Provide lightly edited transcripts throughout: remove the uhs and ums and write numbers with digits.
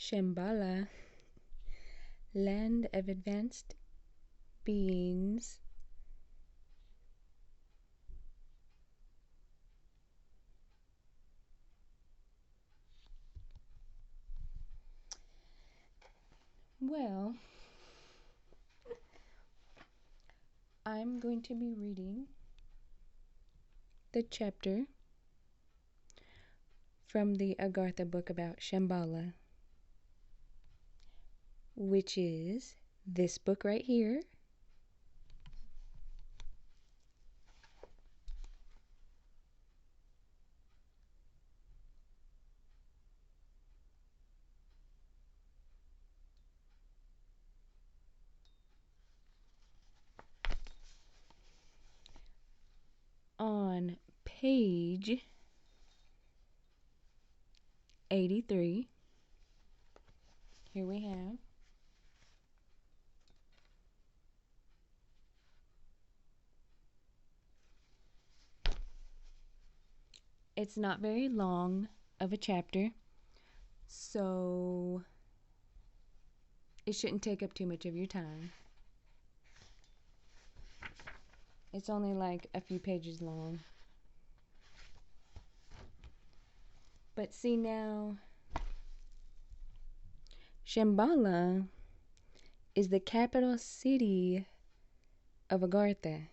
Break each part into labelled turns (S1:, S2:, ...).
S1: Shamballa, land of advanced beings. Well, I'm going to be reading the chapter from the Agartha book about Shamballa, which is this book right here. On page 83, here we have it's not very long of a chapter, so it shouldn't take up too much of your time. It's only like a few pages long. But see now, Shamballa is the capital city of Agartha.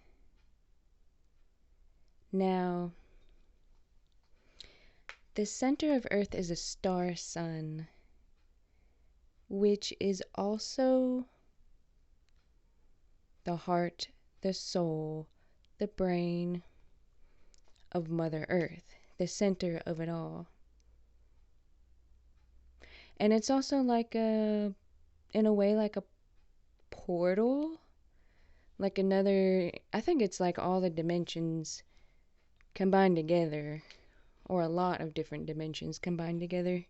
S1: Now, the center of Earth is a star sun, which is also the heart, the soul, the brain of Mother Earth, the center of it all. And it's also like in a way, like a portal, like another, I think it's like all the dimensions combined together, or a lot of different dimensions combined together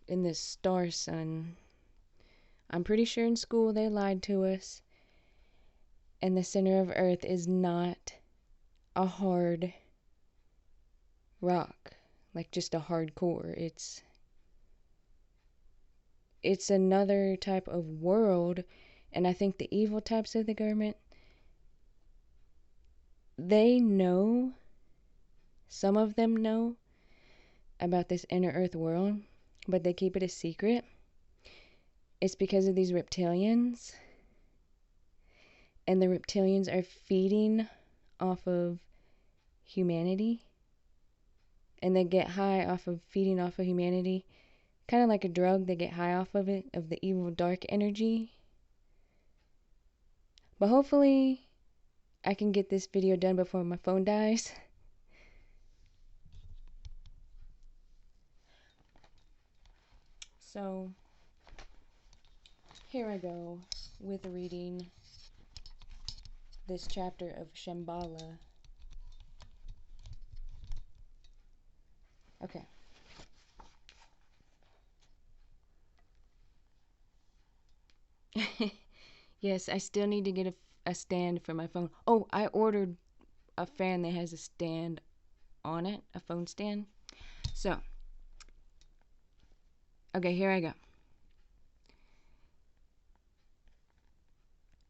S1: in this star sun. I'm pretty sure in school they lied to us, and the center of Earth is not a hard rock, like just a hard core. It's another type of world, and I think the evil types of the government, they know, some of them know about this inner Earth world, but they keep it a secret. It's because of these reptilians, and the reptilians are feeding off of humanity, and they get high off of feeding off of humanity, kind of like a drug. They get high off of it, of the evil dark energy. But hopefully I can get this video done before my phone dies. So here I go with reading this chapter of Shamballa. Okay. Yes, I still need to get a stand for my phone. Oh, I ordered a fan that has a stand on it, a phone stand. So, okay, here I go.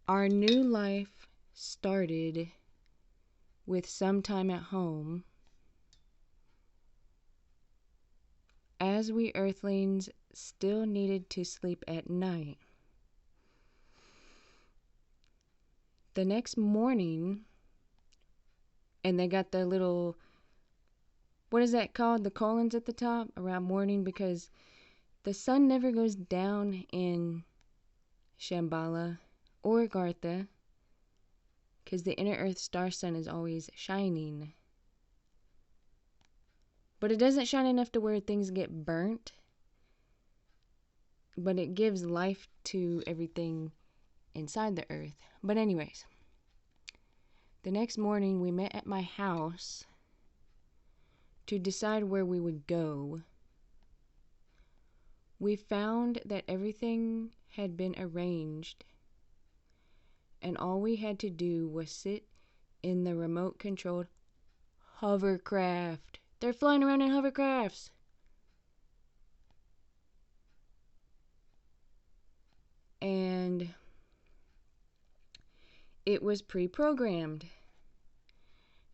S1: Our new life started with some time at home, as we earthlings still needed to sleep at night. The next morning, and they got the little, what is that called? The colons at the top around morning, because the sun never goes down in Shamballa or Agartha, because the inner Earth star sun is always shining. But it doesn't shine enough to where things get burnt, but it gives life to everything inside the Earth. But anyways, the next morning we met at my house to decide where we would go. We found that everything had been arranged, and all we had to do was sit in the remote-controlled hovercraft. They're flying around in hovercrafts. It was pre-programmed.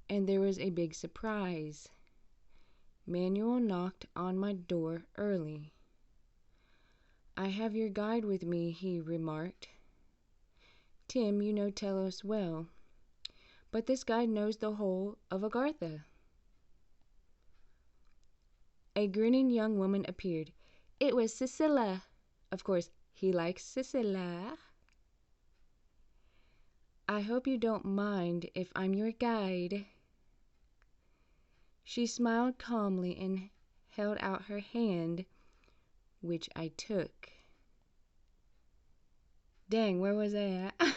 S1: And there was a big surprise. Manuel knocked on my door early. "I have your guide with me," he remarked. "Tim, you know Telos well, but this guide knows the whole of Agartha." A grinning young woman appeared. It was Cecilia. Of course, he likes Cecilia. "I hope you don't mind if I'm your guide." She smiled calmly and held out her hand, which I took. Dang, where was I at?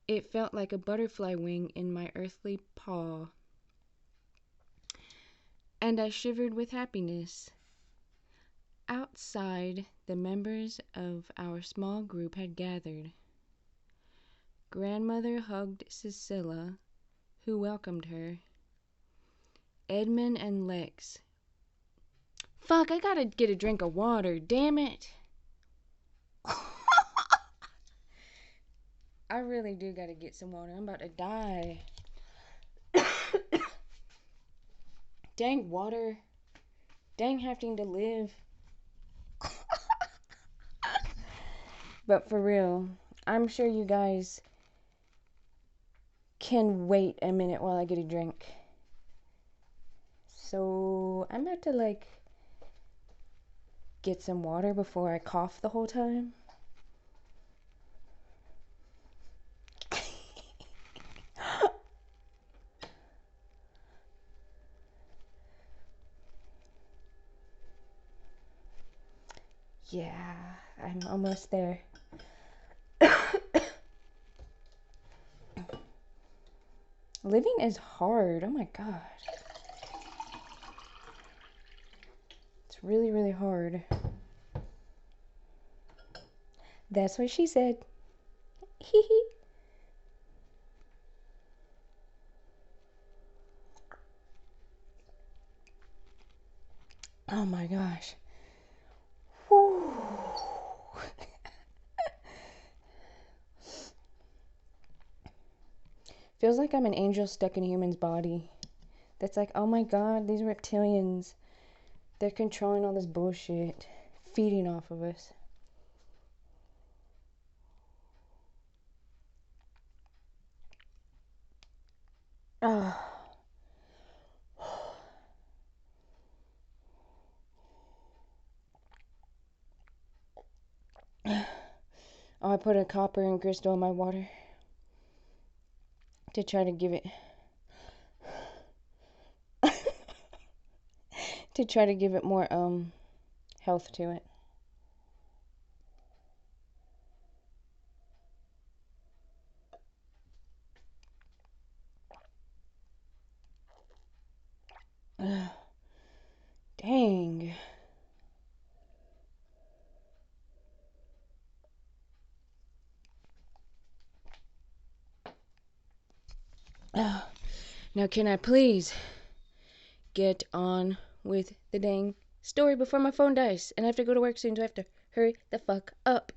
S1: It felt like a butterfly wing in my earthly paw, and I shivered with happiness. Outside, the members of our small group had gathered. Grandmother hugged Cecilia, who welcomed her. Edmund and Lex. Fuck, I gotta get a drink of water, damn it. I really do gotta get some water. I'm about to die. Dang water. Dang having to live. But for real, I'm sure you guys can wait a minute while I get a drink. So I'm about to get some water before I cough the whole time. Yeah, I'm almost there. Living is hard. Oh my god. It's really, really hard. That's what she said. Hee hee. Oh my gosh. Whew. Feels like I'm an angel stuck in a human's body. That's like, oh my god, these reptilians. They're controlling all this bullshit. Feeding off of us. Oh. Oh, I put a copper and crystal in my water to try to give it more health to it. Dang. Now can I please get on with the dang story before my phone dies and I have to go to work soon, so I have to hurry the fuck up.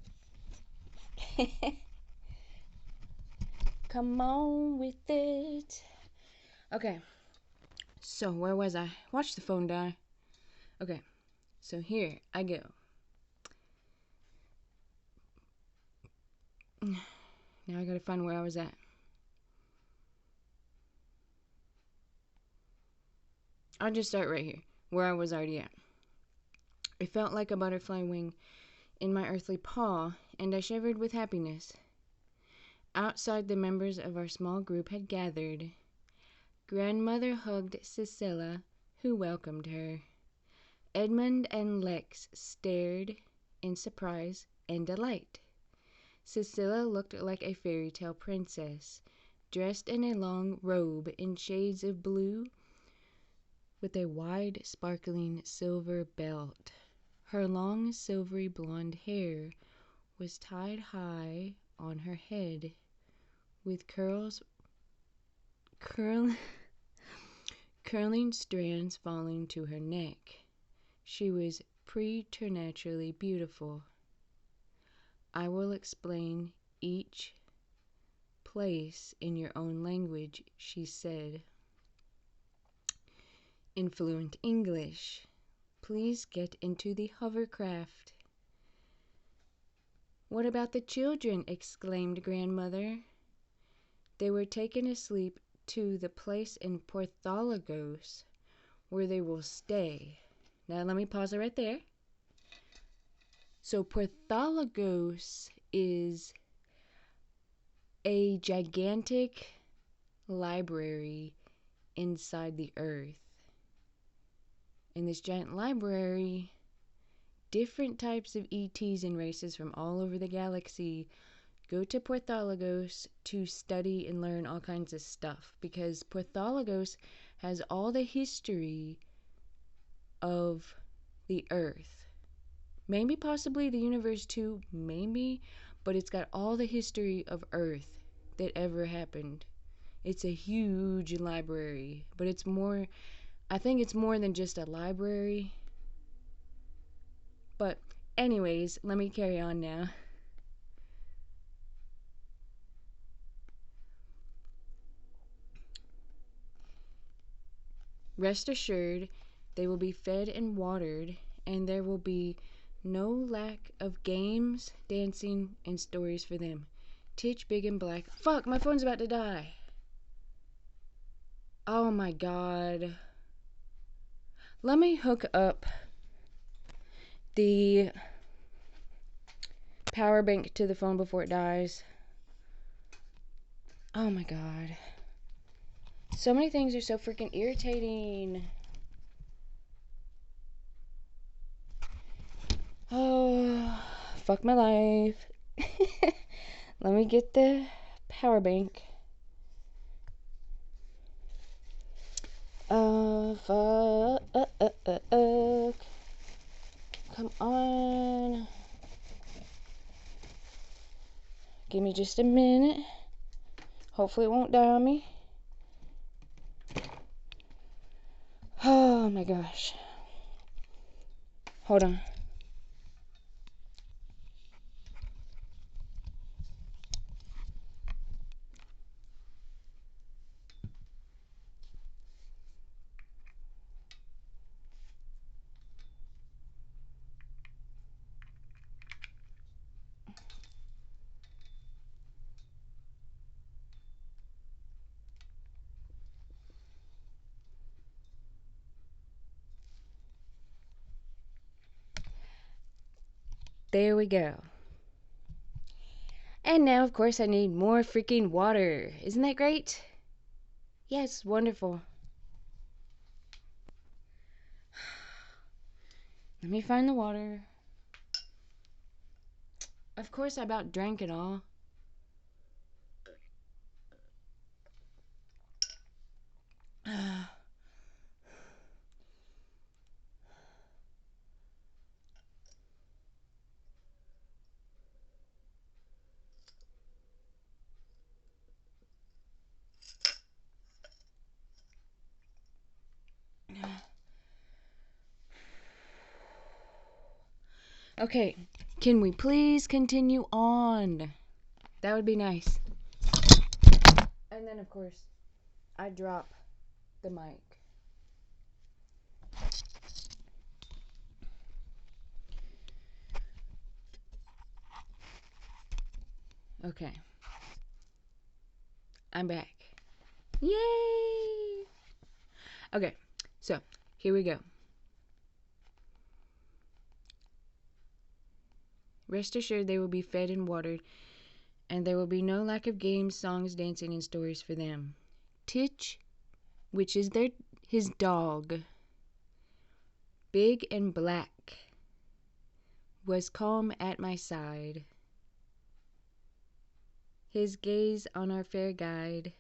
S1: Come on with it. Okay, so where was I? Watch the phone die. Okay, so here I go. Now I gotta find where I was at. I'll just start right here, where I was already at. It felt like a butterfly wing in my earthly paw, and I shivered with happiness. Outside, the members of our small group had gathered. Grandmother hugged Cecilia, who welcomed her. Edmund and Lex stared in surprise and delight. Cecilia looked like a fairy tale princess, dressed in a long robe in shades of blue with a wide, sparkling silver belt. Her long, silvery blonde hair was tied high on her head, with curling strands falling to her neck. She was preternaturally beautiful. I will explain each place in your own language, she said. In fluent English, please get into the hovercraft. What about the children? Exclaimed grandmother. They were taken asleep to the place in Porthalagos where they will stay. Now let me pause it right there. So Porthalagos is a gigantic library inside the earth. In this giant library, different types of ETs and races from all over the galaxy go to Porthalagos to study and learn all kinds of stuff, because Porthalagos has all the history of the Earth. Maybe possibly the universe too, maybe, but it's got all the history of Earth that ever happened. It's a huge library, but it's more, I think it's more than just a library. But anyways, let me carry on now. Rest assured, they will be fed and watered, and there will be no lack of games, dancing, and stories for them. Titch, Big, and Black. Fuck, my phone's about to die. Oh my god. Let me hook up the power bank to the phone before it dies. Oh my god. So many things are so freaking irritating. Oh, fuck my life. Let me get the power bank. Fuck. Come on. Give me just a minute. Hopefully it won't die on me. Oh my gosh. Hold on. There we go. And now, of course, I need more freaking water. Isn't that great? Yes, wonderful. Let me find the water. Of course, I about drank it all. Okay, can we please continue on? That would be nice. And then, of course, I drop the mic. Okay. I'm back. Yay! Okay, so here we go. Rest assured they will be fed and watered, and there will be no lack of games, songs, dancing, and stories for them. Titch, which is his dog, Big and Black, was calm at my side. His gaze on our fair guide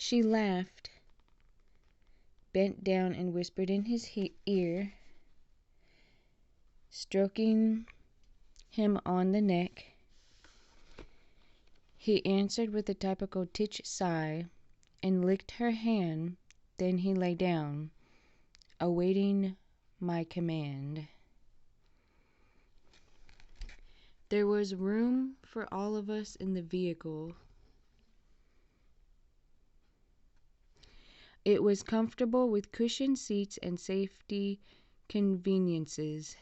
S1: She laughed, bent down and whispered in his ear, stroking him on the neck. He answered with a typical Titch sigh and licked her hand. Then he lay down, awaiting my command. There was room for all of us in the vehicle. It was comfortable with cushioned seats and safety conveniences.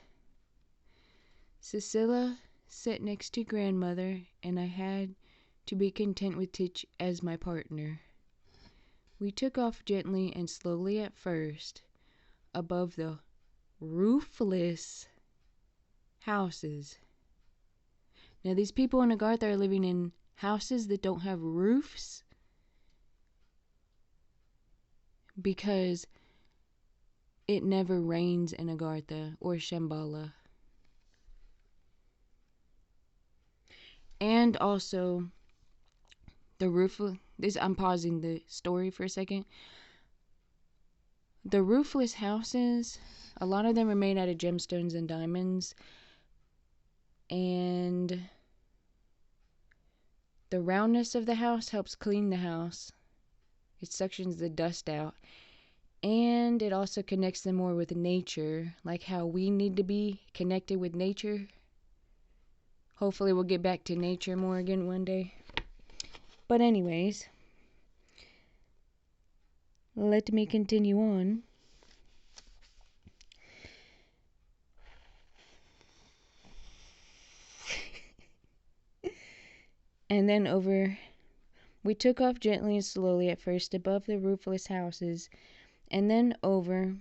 S1: Cecilia sat next to grandmother, and I had to be content with Titch as my partner. We took off gently and slowly at first, above the roofless houses. Now, these people in Agartha are living in houses that don't have roofs because it never rains in Agartha or Shamballa. And also, the roofless, I'm pausing the story for a second. The roofless houses, a lot of them are made out of gemstones and diamonds. And the roundness of the house helps clean the house. It suctions the dust out. And it also connects them more with nature, like how we need to be connected with nature. Hopefully we'll get back to nature more again one day. But anyways, let me continue on. And then we took off gently and slowly at first above the roofless houses, and then over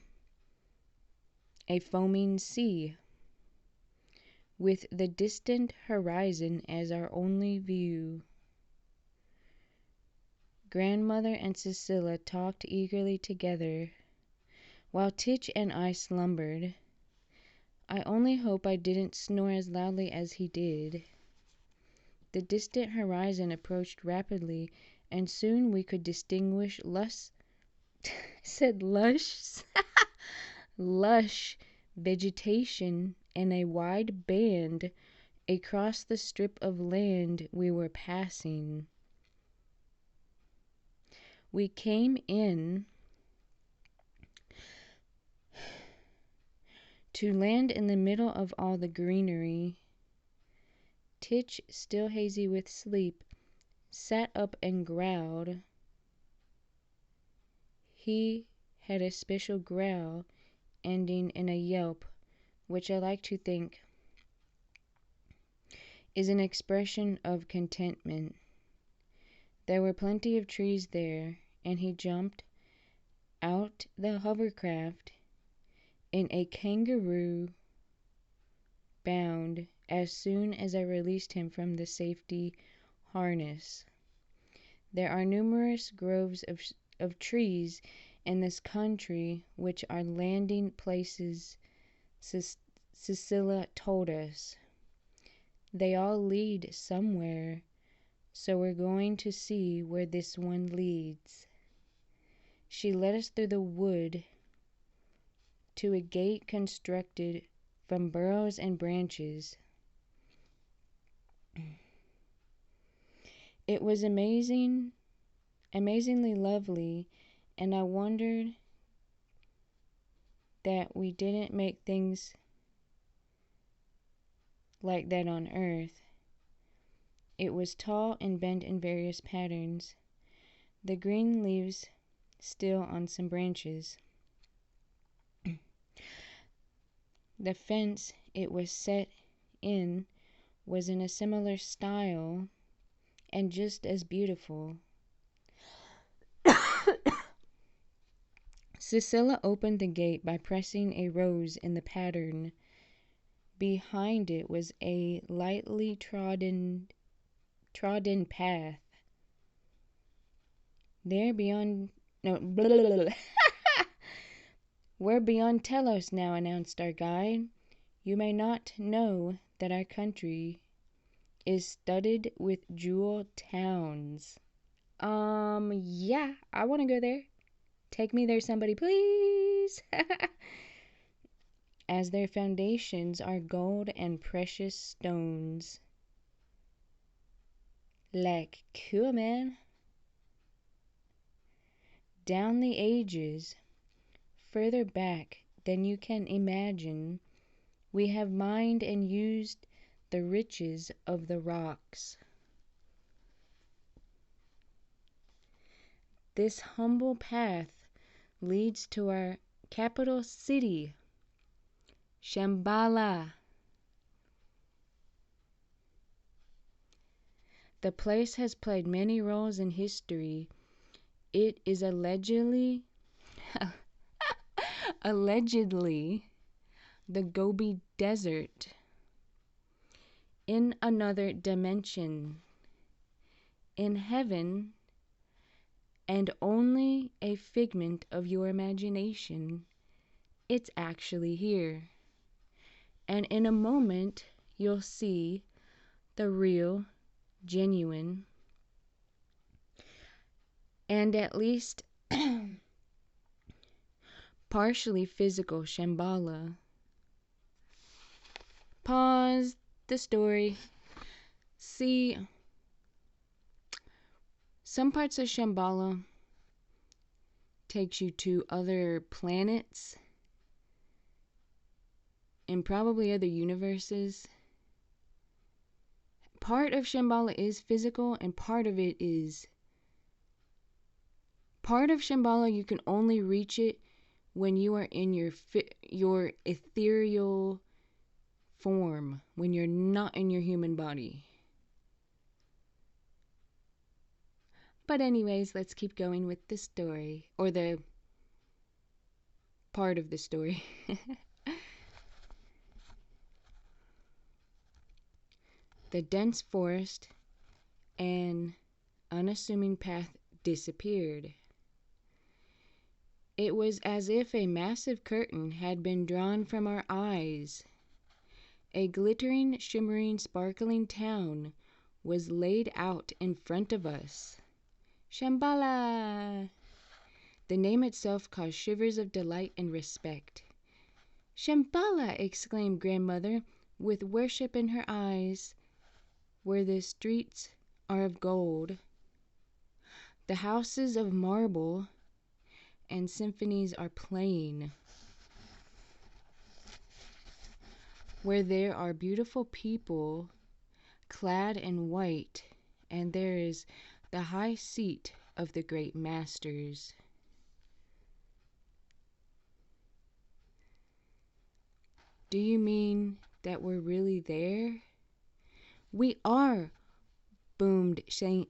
S1: a foaming sea, with the distant horizon as our only view. Grandmother and Cecilia talked eagerly together, while Titch and I slumbered. I only hope I didn't snore as loudly as he did. The distant horizon approached rapidly, and soon we could distinguish lush vegetation and a wide band across the strip of land we were passing. We came in to land in the middle of all the greenery. Titch, still hazy with sleep, sat up and growled. He had a special growl ending in a yelp, which I like to think is an expression of contentment. There were plenty of trees there, and he jumped out the hovercraft in a kangaroo bound as soon as I released him from the safety harness. There are numerous groves of trees in this country which are landing places, Cecilia told us. They all lead somewhere, so we're going to see where this one leads. She led us through the wood to a gate constructed from boughs and branches. It was amazingly lovely, and I wondered that we didn't make things like that on Earth. It was tall and bent in various patterns, the green leaves still on some branches. The fence it was set in was in a similar style and just as beautiful. Cecilia opened the gate by pressing a rose in the pattern. Behind it was a lightly trodden path. There beyond, no, blah, blah, blah, blah. We're beyond Telos now, announced our guide. You may not know that our country is studded with jewel towns. Yeah, I want to go there. Take me there, somebody, please. As their foundations are gold and precious stones. Like, cool, man. Down the ages, further back than you can imagine, we have mined and used the riches of the rocks. This humble path leads to our capital city, Shamballa. The place has played many roles in history. It is allegedly the Gobi Desert in another dimension, in heaven, and only a figment of your imagination. It's actually here. And in a moment, you'll see the real, genuine, and at least partially physical Shamballa. Pause the story. See, some parts of Shambhala takes you to other planets and probably other universes. Part of Shambhala is physical and part of Shambhala you can only reach it when you are in your ethereal form, when you're not in your human body. But anyways, let's keep going with the story, or the part of the story. The dense forest and unassuming path disappeared. It was as if a massive curtain had been drawn from our eyes. A glittering, shimmering, sparkling town was laid out in front of us. Shamballa! The name itself caused shivers of delight and respect. Shamballa! Exclaimed grandmother, with worship in her eyes, where the streets are of gold, the houses of marble, and symphonies are playing, where there are beautiful people clad in white, and there is the high seat of the great masters. Do you mean that we're really there? We are, boomed Saint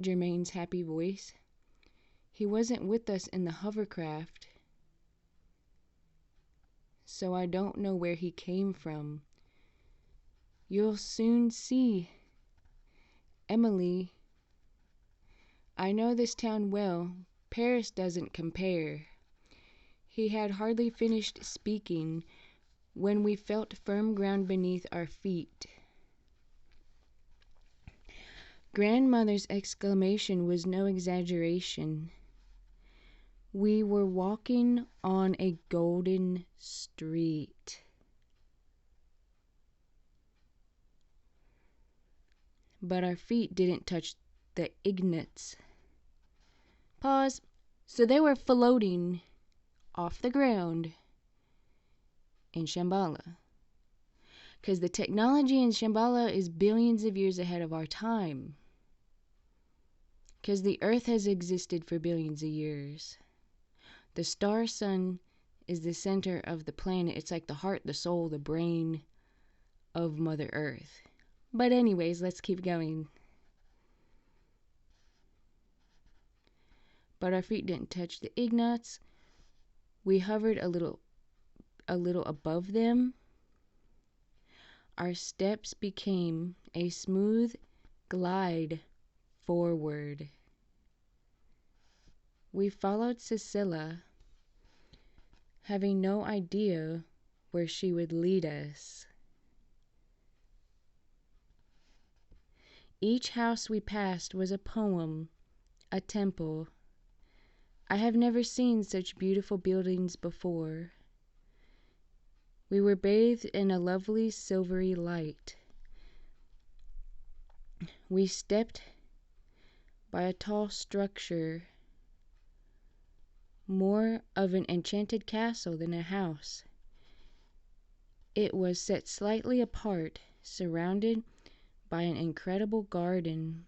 S1: Germain's happy voice. He wasn't with us in the hovercraft, so I don't know where he came from. You'll soon see. Emily, I know this town well. Paris doesn't compare. He had hardly finished speaking when we felt firm ground beneath our feet. Grandmother's exclamation was no exaggeration. We were walking on a golden street. But our feet didn't touch the ignats. Pause. So they were floating off the ground in Shamballa. Because the technology in Shamballa is billions of years ahead of our time. Because the Earth has existed for billions of years. The star sun is the center of the planet. It's like the heart, the soul, the brain of Mother Earth. But anyways, let's keep going. But our feet didn't touch the ignats. We hovered a little above them. Our steps became a smooth glide forward. We followed Cecilia, having no idea where she would lead us. Each house we passed was a poem, a temple. I have never seen such beautiful buildings before. We were bathed in a lovely silvery light. We stepped by a tall structure, more of an enchanted castle than a house. It was set slightly apart, surrounded by an incredible garden.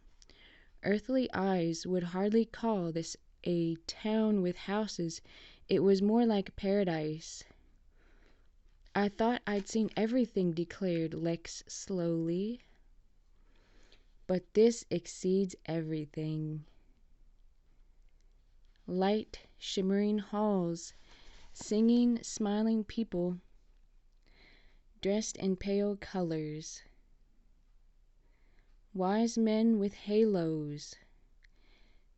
S1: Earthly eyes would hardly call this a town with houses. It was more like paradise. I thought I'd seen everything, declared Lex slowly. But this exceeds everything. Light, shimmering halls, singing, smiling people, dressed in pale colors. Wise men with halos.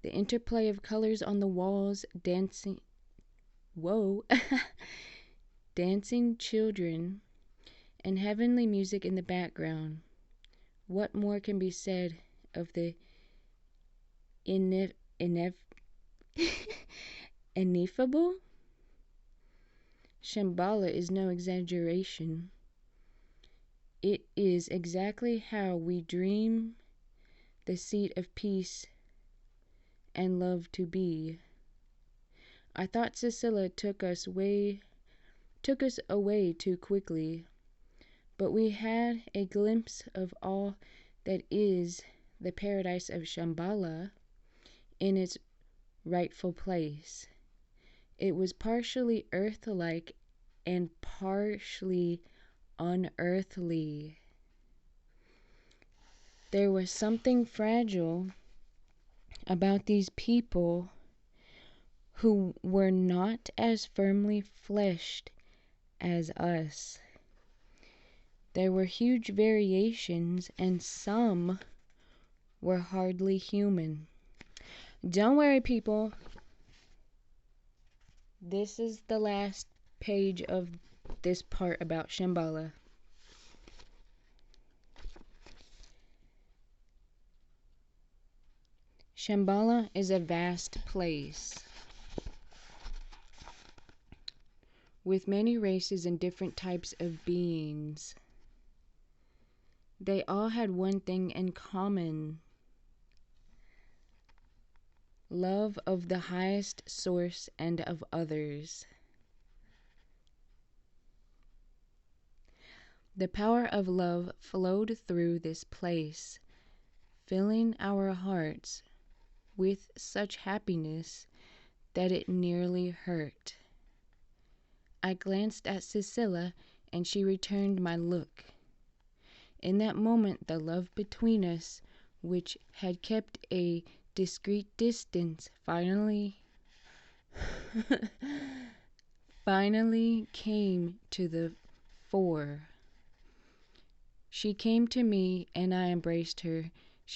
S1: The interplay of colors on the walls, dancing. Whoa. Dancing children, and heavenly music in the background. What more can be said of the ineffable? Shamballa is no exaggeration. It is exactly how we dream the seat of peace and love to be. I thought Cecilia took us away too quickly, but we had a glimpse of all that is the paradise of Shamballa in its rightful place. It was partially earth-like and partially unearthly. There was something fragile about these people who were not as firmly fleshed as us. There were huge variations, and some were hardly human. Don't worry, people. This is the last page of this part about Shamballa. Shamballa is a vast place with many races and different types of beings. They all had one thing in common: love of the highest source and of others. The power of love flowed through this place, filling our hearts with such happiness that it nearly hurt. I glanced at Cecilia, and she returned my look. In that moment, the love between us, which had kept a discreet distance, finally came to the fore. She came to me, and I embraced her,